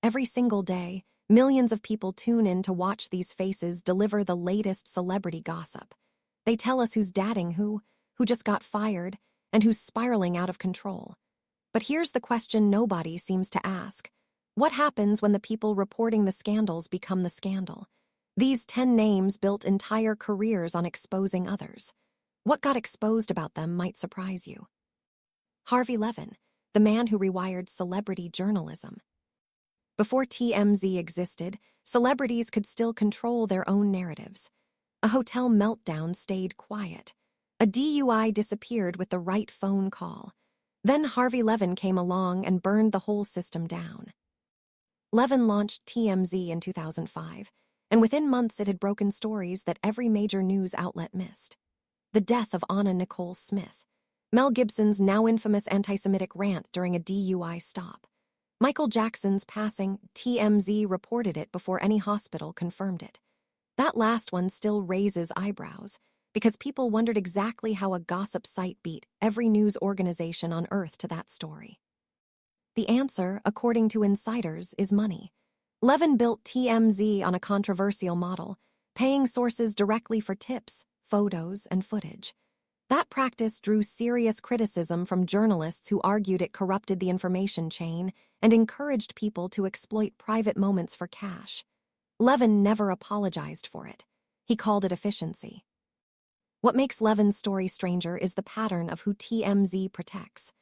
Every single day, millions of people tune in to watch these faces deliver the latest celebrity gossip. They tell us who's dating who just got fired, and who's spiraling out of control. But here's the question nobody seems to ask. What happens when the people reporting the scandals become the scandal? These 10 names built entire careers on exposing others. What got exposed about them might surprise you. Harvey Levin, the man who rewired celebrity journalism. Before TMZ existed, celebrities could still control their own narratives. A hotel meltdown stayed quiet. A DUI disappeared with the right phone call. Then Harvey Levin came along and burned the whole system down. Levin launched TMZ in 2005, and within months it had broken stories that every major news outlet missed. The death of Anna Nicole Smith, Mel Gibson's now infamous anti-Semitic rant during a DUI stop, Michael Jackson's passing, TMZ reported it before any hospital confirmed it. That last one still raises eyebrows, because people wondered exactly how a gossip site beat every news organization on earth to that story. The answer, according to insiders, is money. Levin built TMZ on a controversial model, paying sources directly for tips, photos, and footage. That practice drew serious criticism from journalists who argued it corrupted the information chain and encouraged people to exploit private moments for cash. Levin never apologized for it. He called it efficiency. What makes Levin's story stranger is the pattern of who TMZ protects.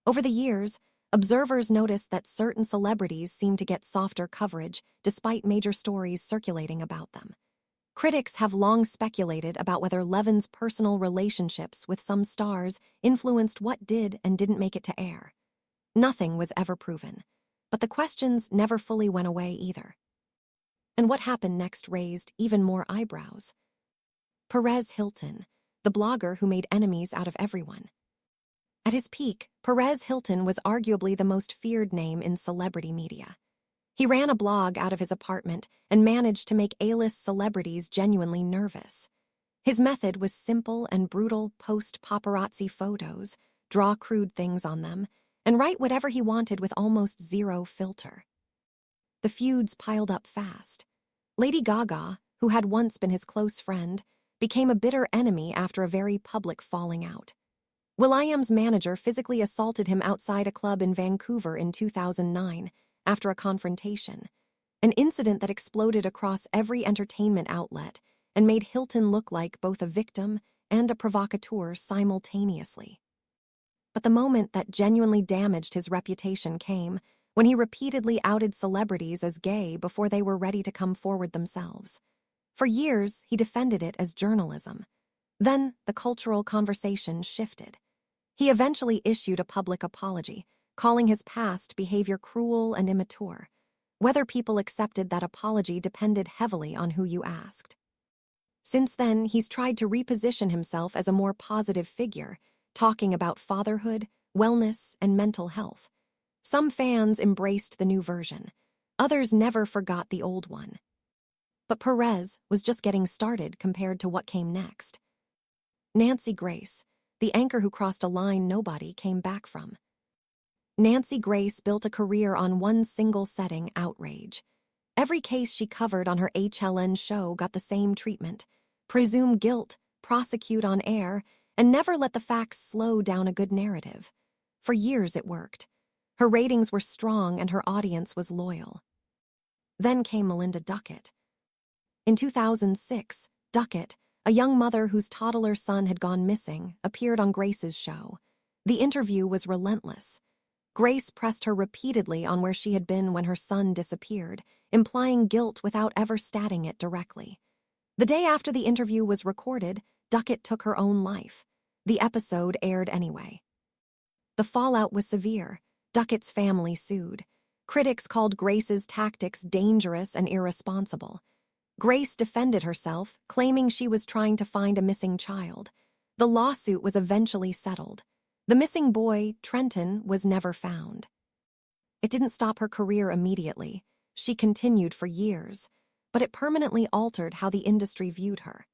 Over the years, observers noticed that certain celebrities seem to get softer coverage despite major stories circulating about them. Critics have long speculated about whether Levin's personal relationships with some stars influenced what did and didn't make it to air. Nothing was ever proven, but the questions never fully went away either. And what happened next raised even more eyebrows. Perez Hilton, the blogger who made enemies out of everyone. At his peak, Perez Hilton was arguably the most feared name in celebrity media. He ran a blog out of his apartment and managed to make A-list celebrities genuinely nervous. His method was simple and brutal: post paparazzi photos, draw crude things on them, and write whatever he wanted with almost zero filter. The feuds piled up fast. Lady Gaga, who had once been his close friend, became a bitter enemy after a very public falling out. Will.i.am's manager physically assaulted him outside a club in Vancouver in 2009 after a confrontation, an incident that exploded across every entertainment outlet and made Hilton look like both a victim and a provocateur simultaneously. But the moment that genuinely damaged his reputation came when he repeatedly outed celebrities as gay before they were ready to come forward themselves. For years, he defended it as journalism. Then, the cultural conversation shifted. He eventually issued a public apology, calling his past behavior cruel and immature. Whether people accepted that apology depended heavily on who you asked. Since then, he's tried to reposition himself as a more positive figure, talking about fatherhood, wellness, and mental health. Some fans embraced the new version. Others never forgot the old one. But Perez was just getting started compared to what came next. Nancy Grace, the anchor who crossed a line nobody came back from. Nancy Grace built a career on one single setting: outrage. Every case she covered on her HLN show got the same treatment: presume guilt, prosecute on air, and never let the facts slow down a good narrative. For years it worked. Her ratings were strong and her audience was loyal. Then came Melinda Duckett. In 2006, Duckett, a young mother whose toddler son had gone missing, appeared on Grace's show. The interview was relentless. Grace pressed her repeatedly on where she had been when her son disappeared, implying guilt without ever stating it directly. The day after the interview was recorded, Duckett took her own life. The episode aired anyway. The fallout was severe. Duckett's family sued. Critics called Grace's tactics dangerous and irresponsible. Grace defended herself, claiming she was trying to find a missing child. The lawsuit was eventually settled. The missing boy, Trenton, was never found. It didn't stop her career immediately. She continued for years, but it permanently altered how the industry viewed her.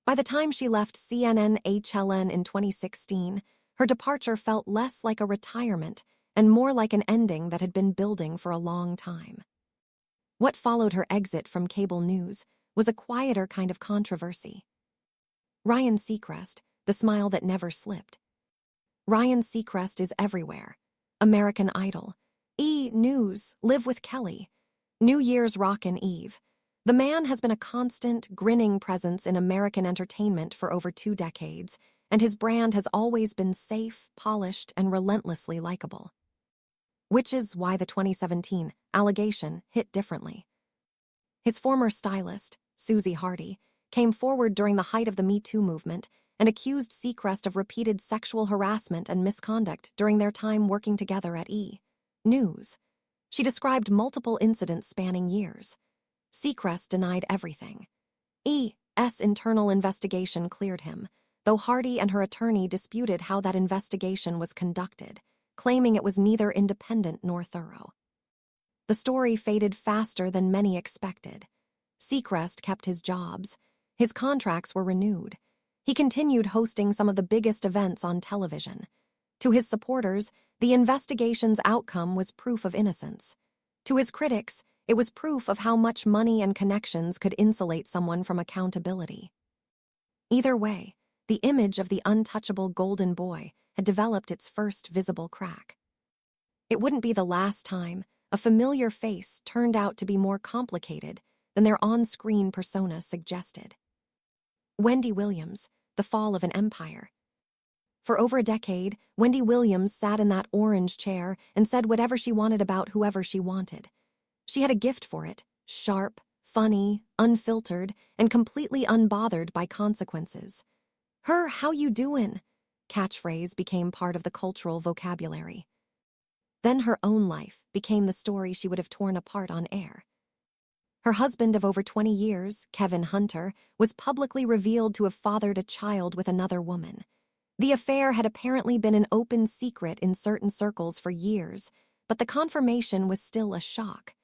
By the time she left CNN HLN in 2016, her departure felt less like a retirement and more like an ending that had been building for a long time. What followed her exit from cable news was a quieter kind of controversy. Ryan Seacrest, the smile that never slipped. Ryan Seacrest is everywhere. American Idol, E! News, Live with Kelly, New Year's Rockin' Eve. The man has been a constant, grinning presence in American entertainment for over 2 decades, and his brand has always been safe, polished, and relentlessly likable. Which is why the 2017 allegation hit differently. His former stylist, Susie Hardy, came forward during the height of the Me Too movement and accused Seacrest of repeated sexual harassment and misconduct during their time working together at E! News. She described multiple incidents spanning years. Seacrest denied everything. E.'s internal investigation cleared him, though Hardy and her attorney disputed how that investigation was conducted, claiming it was neither independent nor thorough. The story faded faster than many expected. Seacrest kept his jobs. His contracts were renewed. He continued hosting some of the biggest events on television. To his supporters, the investigation's outcome was proof of innocence. To his critics, it was proof of how much money and connections could insulate someone from accountability. Either way, the image of the untouchable golden boy had developed its first visible crack. It wouldn't be the last time a familiar face turned out to be more complicated than their on-screen persona suggested. Wendy Williams, The Fall of an Empire. For over a decade, Wendy Williams sat in that orange chair and said whatever she wanted about whoever she wanted. She had a gift for it, sharp, funny, unfiltered, and completely unbothered by consequences. Her "how you doin'" catchphrase became part of the cultural vocabulary. Then her own life became the story she would have torn apart on air. Her husband of over 20 years, Kevin Hunter, was publicly revealed to have fathered a child with another woman. The affair had apparently been an open secret in certain circles for years, but the confirmation was still a shock.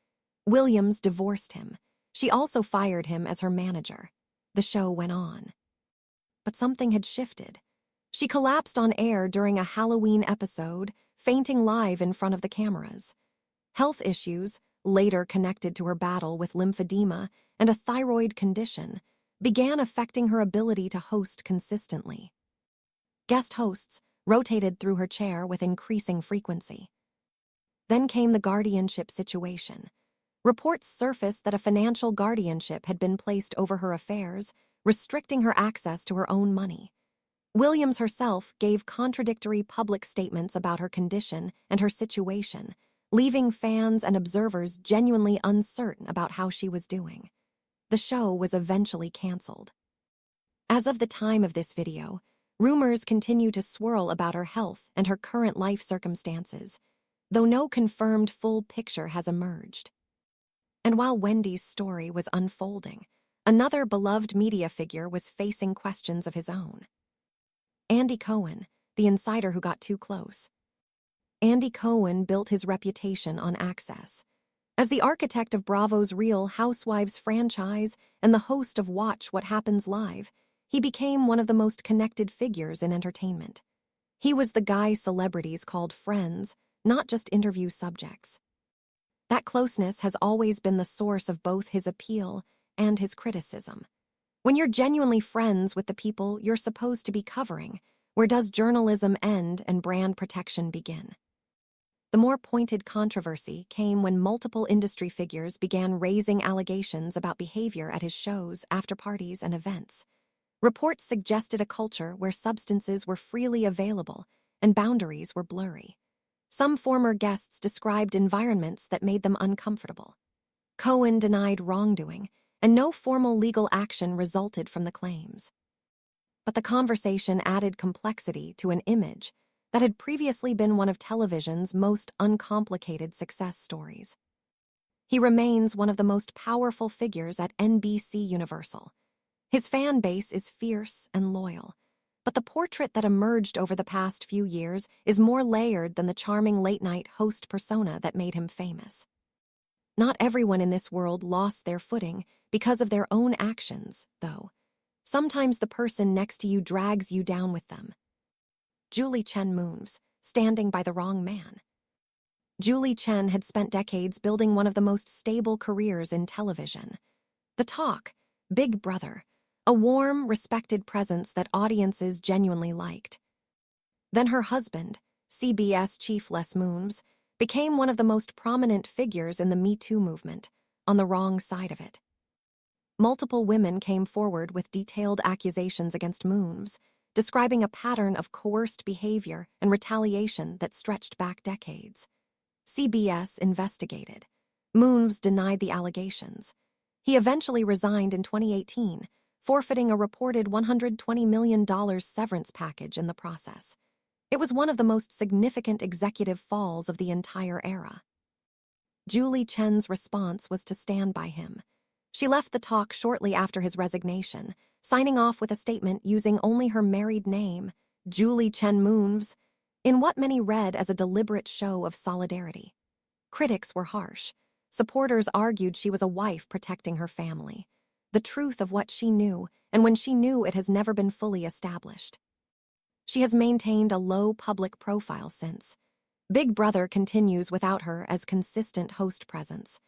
Williams divorced him. She also fired him as her manager. The show went on. But something had shifted. She collapsed on air during a Halloween episode, fainting live in front of the cameras. Health issues, later connected to her battle with lymphedema and a thyroid condition, began affecting her ability to host consistently. Guest hosts rotated through her chair with increasing frequency. Then came the guardianship situation. Reports surfaced that a financial guardianship had been placed over her affairs, restricting her access to her own money. Williams herself gave contradictory public statements about her condition and her situation, leaving fans and observers genuinely uncertain about how she was doing. The show was eventually canceled. As of the time of this video, rumors continue to swirl about her health and her current life circumstances, though no confirmed full picture has emerged. And while Wendy's story was unfolding, another beloved media figure was facing questions of his own. Andy Cohen, the insider who got too close. Andy Cohen built his reputation on access. As the architect of Bravo's Real Housewives franchise and the host of Watch What Happens Live, he became one of the most connected figures in entertainment. He was the guy celebrities called friends, not just interview subjects. That closeness has always been the source of both his appeal and his criticism. When you're genuinely friends with the people you're supposed to be covering, where does journalism end and brand protection begin? The more pointed controversy came when multiple industry figures began raising allegations about behavior at his shows, after parties, and events. Reports suggested a culture where substances were freely available and boundaries were blurry. Some former guests described environments that made them uncomfortable. Cohen denied wrongdoing, and no formal legal action resulted from the claims. But the conversation added complexity to an image that had previously been one of television's most uncomplicated success stories. He remains one of the most powerful figures at NBC Universal. His fan base is fierce and loyal, but the portrait that emerged over the past few years is more layered than the charming late-night host persona that made him famous. Not everyone in this world lost their footing because of their own actions, though. Sometimes the person next to you drags you down with them. Chen Moonves, standing by the wrong man. Chen had spent decades building one of the most stable careers in television. The Talk, Big Brother, a warm, respected presence that audiences genuinely liked. Then her husband, CBS chief Les Moonves, became one of the most prominent figures in the Me Too movement, on the wrong side of it. Multiple women came forward with detailed accusations against Moonves, describing a pattern of coerced behavior and retaliation that stretched back decades. CBS investigated. Moonves denied the allegations. He eventually resigned in 2018, forfeiting a reported $120 million severance package in the process. It was one of the most significant executive falls of the entire era. Chen's response was to stand by him. She left the Talk shortly after his resignation, signing off with a statement using only her married name, Chen Moonves, in what many read as a deliberate show of solidarity. Critics were harsh. Supporters argued she was a wife protecting her family. The truth of what she knew, and when she knew it has never been fully established. She has maintained a low public profile since. Big Brother continues without her as consistent host presence.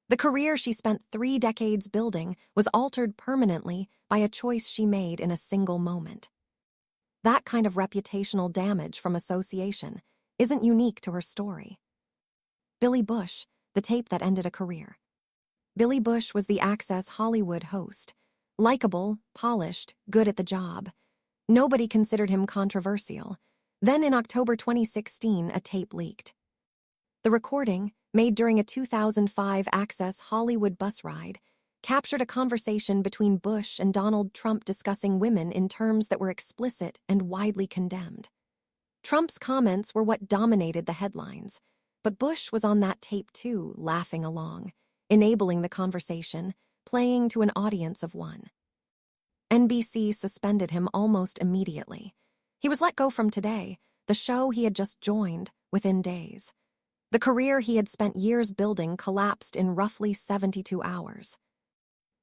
The career she spent 3 decades building was altered permanently by a choice she made in a single moment. That kind of reputational damage from association isn't unique to her story. Billy Bush, the tape that ended a career. Billy Bush was the Access Hollywood host. Likeable, polished, good at the job. Nobody considered him controversial. Then in October 2016, a tape leaked. The recording, made during a 2005 Access Hollywood bus ride, captured a conversation between Bush and Donald Trump discussing women in terms that were explicit and widely condemned. Trump's comments were what dominated the headlines, but Bush was on that tape too, laughing along, enabling the conversation, playing to an audience of one. NBC suspended him almost immediately. He was let go from Today, the show he had just joined, within days. The career he had spent years building collapsed in roughly 72 hours.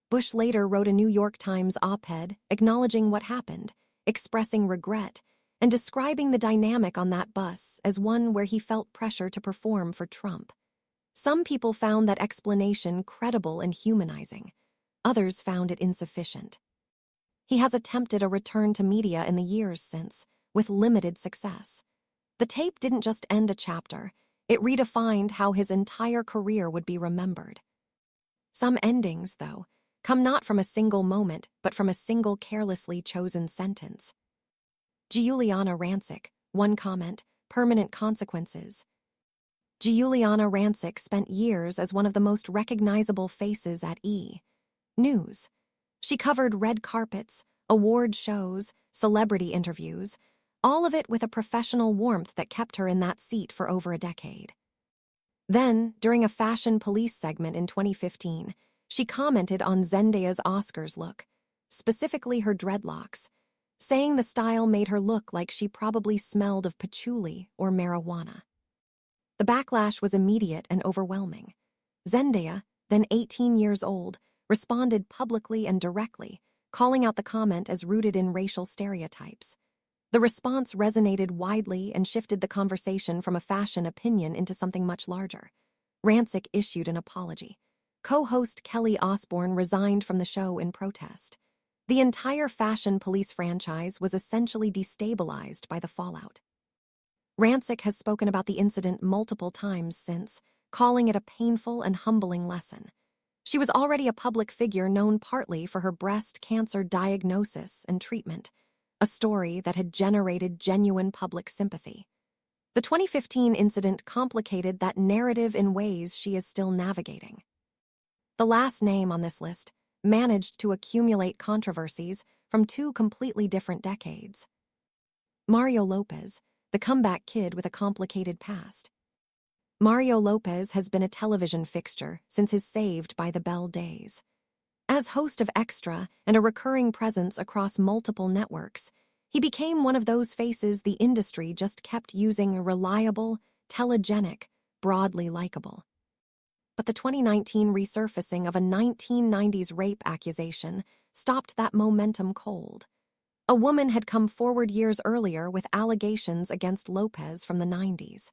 Bush later wrote a New York Times op-ed acknowledging what happened, expressing regret, and describing the dynamic on that bus as one where he felt pressure to perform for Trump. Some people found that explanation credible and humanizing. Others found it insufficient. He has attempted a return to media in the years since, with limited success. The tape didn't just end a chapter, it redefined how his entire career would be remembered. Some endings, though, come not from a single moment, but from a single carelessly chosen sentence. Giuliana Rancic, one comment, permanent consequences. Giuliana Rancic spent years as one of the most recognizable faces at E! News. She covered red carpets, award shows, celebrity interviews, all of it with a professional warmth that kept her in that seat for over a decade. Then, during a Fashion Police segment in 2015, she commented on Zendaya's Oscars look, specifically her dreadlocks, saying the style made her look like she probably smelled of patchouli or marijuana. The backlash was immediate and overwhelming. Zendaya, then 18 years old, responded publicly and directly, calling out the comment as rooted in racial stereotypes. The response resonated widely and shifted the conversation from a fashion opinion into something much larger. Rancic issued an apology. Co-host Kelly Osbourne resigned from the show in protest. The entire Fashion Police franchise was essentially destabilized by the fallout. Rancic has spoken about the incident multiple times since, calling it a painful and humbling lesson. She was already a public figure known partly for her breast cancer diagnosis and treatment, a story that had generated genuine public sympathy. The 2015 incident complicated that narrative in ways she is still navigating. The last name on this list managed to accumulate controversies from 2 completely different decades. Mario Lopez, the comeback kid with a complicated past. Mario Lopez has been a television fixture since his Saved by the Bell days. As host of Extra and a recurring presence across multiple networks, he became one of those faces the industry just kept using: reliable, telegenic, broadly likable. But the 2019 resurfacing of a 1990s rape accusation stopped that momentum cold. A woman had come forward years earlier with allegations against Lopez from the 90s.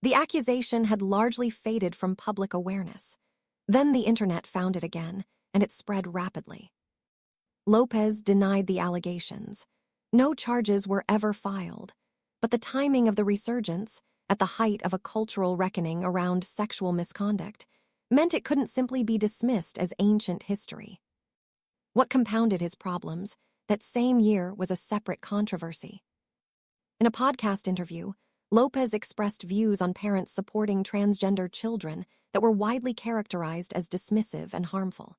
The accusation had largely faded from public awareness. Then the internet found it again, and it spread rapidly. Lopez denied the allegations. No charges were ever filed, but the timing of the resurgence, at the height of a cultural reckoning around sexual misconduct, meant it couldn't simply be dismissed as ancient history. What compounded his problems, that same year was a separate controversy. In a podcast interview, Lopez expressed views on parents supporting transgender children that were widely characterized as dismissive and harmful.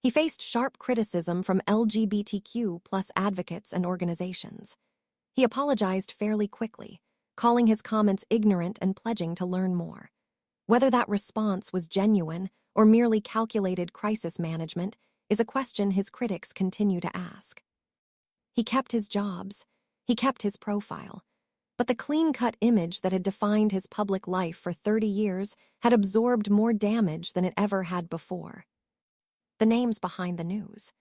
He faced sharp criticism from LGBTQ+ advocates and organizations. He apologized fairly quickly, calling his comments ignorant and pledging to learn more. Whether that response was genuine or merely calculated crisis management is a question his critics continue to ask. He kept his jobs, he kept his profile, but the clean-cut image that had defined his public life for 30 years had absorbed more damage than it ever had before. The names behind the news.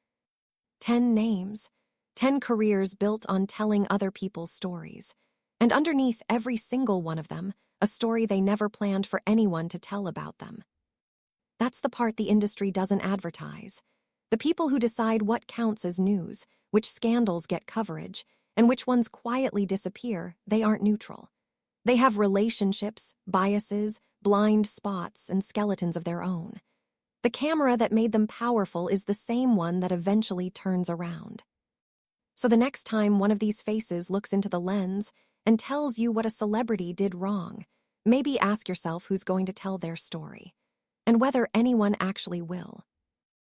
10 names, 10 careers built on telling other people's stories, and underneath every single one of them, a story they never planned for anyone to tell about them. That's the part the industry doesn't advertise. The people who decide what counts as news, which scandals get coverage, and which ones quietly disappear, they aren't neutral. They have relationships, biases, blind spots, and skeletons of their own. The camera that made them powerful is the same one that eventually turns around. So the next time one of these faces looks into the lens and tells you what a celebrity did wrong, maybe ask yourself who's going to tell their story, and whether anyone actually will.